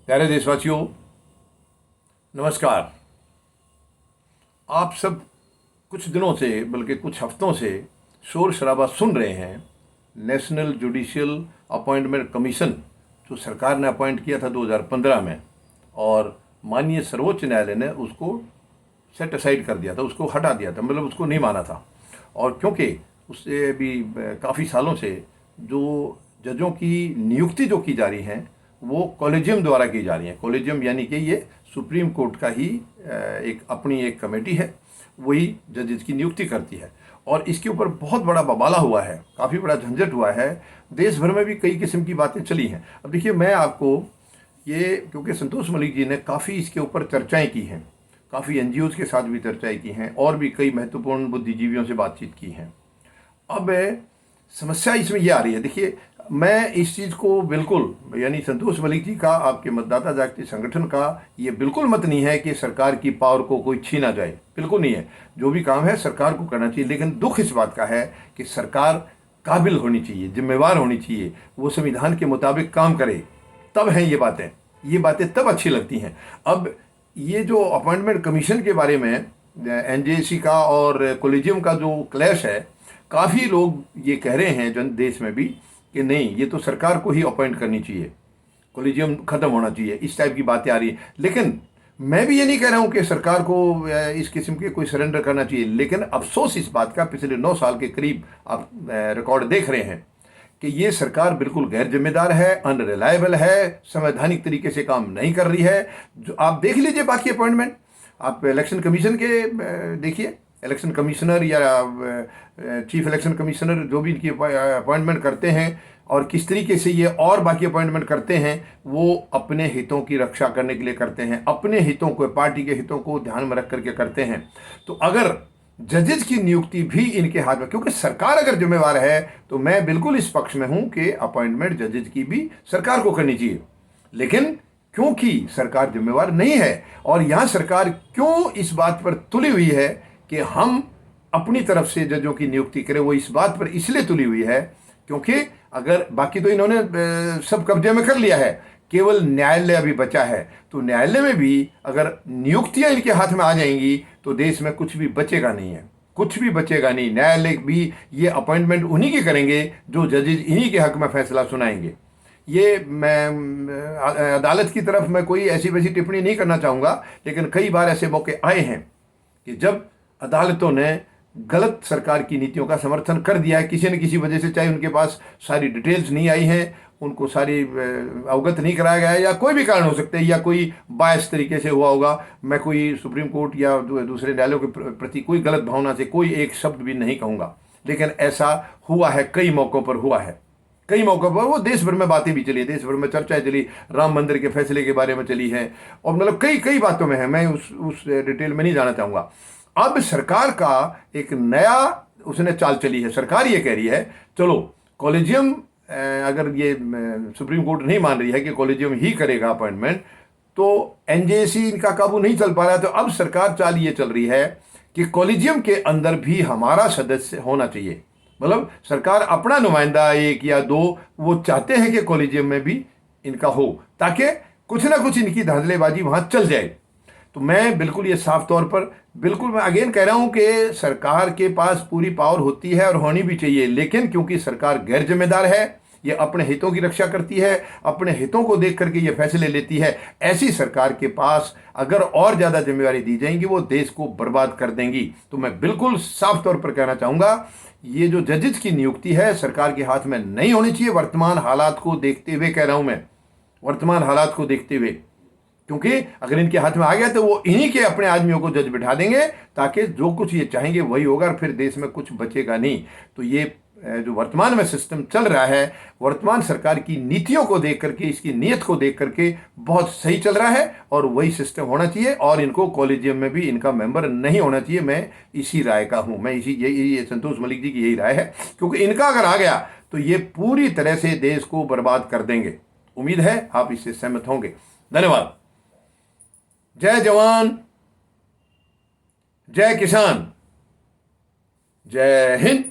प्यारे देशवासियों, नमस्कार। आप सब कुछ दिनों से बल्कि कुछ हफ्तों से शोर शराबा सुन रहे हैं। नेशनल जुडिशियल अपॉइंटमेंट कमीशन जो सरकार ने अपॉइंट किया था 2015 में, और माननीय सर्वोच्च न्यायालय ने उसको सेट असाइड कर दिया था, उसको हटा दिया था, मतलब उसको नहीं माना था। और क्योंकि उससे भी काफ़ी सालों से जो जजों की नियुक्ति जो की जा रही हैं वो कॉलेजियम द्वारा की जा रही है। कॉलेजियम यानी कि ये सुप्रीम कोर्ट का ही एक अपनी एक कमेटी है, वही जजेस की नियुक्ति करती है। और इसके ऊपर बहुत बड़ा बवाला हुआ है, काफ़ी बड़ा झंझट हुआ है, देश भर में भी कई किस्म की बातें चली हैं। अब देखिए, मैं आपको ये, क्योंकि संतोष मलिक जी ने काफ़ी इसके ऊपर चर्चाएं की हैं, काफ़ी एनजीओज़ के साथ भी चर्चाएं की हैं, और भी कई महत्वपूर्ण बुद्धिजीवियों से बातचीत की हैं। अब समस्या इसमें ये आ रही है, देखिए, मैं इस चीज़ को बिल्कुल, यानी संतोष मलिक जी का, आपके मतदाता जागृति संगठन का ये बिल्कुल मत नहीं है कि सरकार की पावर को कोई छीना जाए, बिल्कुल नहीं है। जो भी काम है सरकार को करना चाहिए, लेकिन दुख इस बात का है कि सरकार काबिल होनी चाहिए, जिम्मेवार होनी चाहिए, वो संविधान के मुताबिक काम करे, तब हैं ये बातें तब अच्छी लगती हैं। अब ये जो अपॉइंटमेंट कमीशन के बारे में एनजेसी का और कॉलेजियम का जो क्लैश है, काफ़ी लोग ये कह रहे हैं जन देश में भी कि नहीं, ये तो सरकार को ही अपॉइंट करनी चाहिए, कॉलेजियम खत्म होना चाहिए, इस टाइप की बातें आ रही हैं। लेकिन मैं भी ये नहीं कह रहा हूँ कि सरकार को इस किस्म के कोई सरेंडर करना चाहिए, लेकिन अफसोस इस बात का, पिछले 9 साल के करीब आप रिकॉर्ड देख रहे हैं कि ये सरकार बिल्कुल गैर जिम्मेदार है, अनरिलायबल है, संवैधानिक तरीके से काम नहीं कर रही है। जो आप देख लीजिए बाकी अपॉइंटमेंट, आप इलेक्शन कमीशन के देखिए, इलेक्शन कमिश्नर या चीफ इलेक्शन कमिश्नर जो भी इनकी अपॉइंटमेंट करते हैं, और किस तरीके से ये और बाकी अपॉइंटमेंट करते हैं, वो अपने हितों की रक्षा करने के लिए करते हैं, अपने हितों को, पार्टी के हितों को ध्यान में रख करके करते हैं। तो अगर जजेस की नियुक्ति भी इनके हाथ में, क्योंकि सरकार अगर जिम्मेवार है, तो मैं बिल्कुल इस पक्ष में हूं कि अपॉइंटमेंट जजेस की भी सरकार को करनी चाहिए। लेकिन क्योंकि सरकार जिम्मेवार नहीं है, और यहां सरकार क्यों इस बात पर तुली हुई है कि हम अपनी तरफ से जजों की नियुक्ति करें, वो इस बात पर इसलिए तुली हुई है क्योंकि अगर बाकी तो इन्होंने सब कब्जे में कर लिया है, केवल न्यायालय अभी बचा है। तो न्यायालय में भी अगर नियुक्तियां इनके हाथ में आ जाएंगी तो देश में कुछ भी बचेगा नहीं है, कुछ भी बचेगा नहीं। न्यायालय भी ये अपॉइंटमेंट उन्हीं की करेंगे जो जजेज इन्हीं के हक में फैसला सुनाएंगे। ये मैं अदालत की तरफ मैं कोई ऐसी वैसी टिप्पणी नहीं करना चाहूँगा, लेकिन कई बार ऐसे मौके आए हैं कि जब अदालतों ने गलत सरकार की नीतियों का समर्थन कर दिया है किसी न किसी वजह से, चाहे उनके पास सारी डिटेल्स नहीं आई हैं, उनको सारी अवगत नहीं कराया गया है, या कोई भी कारण हो सकते हैं, या कोई बायस तरीके से हुआ होगा। मैं कोई सुप्रीम कोर्ट या दूसरे न्यायालयों के प्रति कोई गलत भावना से कोई एक शब्द भी नहीं कहूँगा, लेकिन ऐसा हुआ है, कई मौक़ों पर हुआ है, कई मौक़ों पर। वो देश भर में बातें भी चली, देश भर में चर्चाएं चली, राम मंदिर के फैसले के बारे में चली है, और मतलब कई कई बातों में है, मैं उस डिटेल में नहीं जाना चाहूँगा। अब सरकार का एक नया उसने चाल चली है, सरकार ये कह रही है चलो कॉलेजियम, अगर ये सुप्रीम कोर्ट नहीं मान रही है कि कॉलेजियम ही करेगा अपॉइंटमेंट, तो एनजेसी इनका काबू नहीं चल पा रहा है, तो अब सरकार चाल ये चल रही है कि कॉलेजियम के अंदर भी हमारा सदस्य होना चाहिए। मतलब सरकार अपना नुमाइंदा एक या दो वो चाहते हैं कि कॉलेजियम में भी इनका हो, ताकि कुछ ना कुछ इनकी धांधलेबाजी वहां चल जाए। तो मैं बिल्कुल ये साफ तौर पर, बिल्कुल मैं अगेन कह रहा हूं कि सरकार के पास पूरी पावर होती है और होनी भी चाहिए, लेकिन क्योंकि सरकार गैर जिम्मेदार है, ये अपने हितों की रक्षा करती है, अपने हितों को देख करके ये फैसले लेती है, ऐसी सरकार के पास अगर और ज़्यादा जिम्मेवारी दी जाएंगी वो देश को बर्बाद कर देंगी। तो मैं बिल्कुल साफ तौर पर कहना चाहूँगा, ये जो जजेस की नियुक्ति है सरकार के हाथ में नहीं होनी चाहिए। वर्तमान हालात को देखते हुए कह रहा हूँ मैं, वर्तमान हालात को देखते हुए, क्योंकि अगर इनके हाथ में आ गया तो वो इन्हीं के अपने आदमियों को जज बिठा देंगे, ताकि जो कुछ ये चाहेंगे वही होगा, और फिर देश में कुछ बचेगा नहीं। तो ये जो वर्तमान में सिस्टम चल रहा है, वर्तमान सरकार की नीतियों को देख करके, इसकी नीयत को देख करके बहुत सही चल रहा है, और वही सिस्टम होना चाहिए, और इनको कॉलेजियम में भी इनका मेंबर नहीं होना चाहिए। मैं इसी राय का हूँ, मैं ये संतोष मलिक जी की यही राय है, क्योंकि इनका अगर आ गया तो ये पूरी तरह से देश को बर्बाद कर देंगे। उम्मीद है आप इससे सहमत होंगे। धन्यवाद। जय जवान, जय किसान, जय हिंद।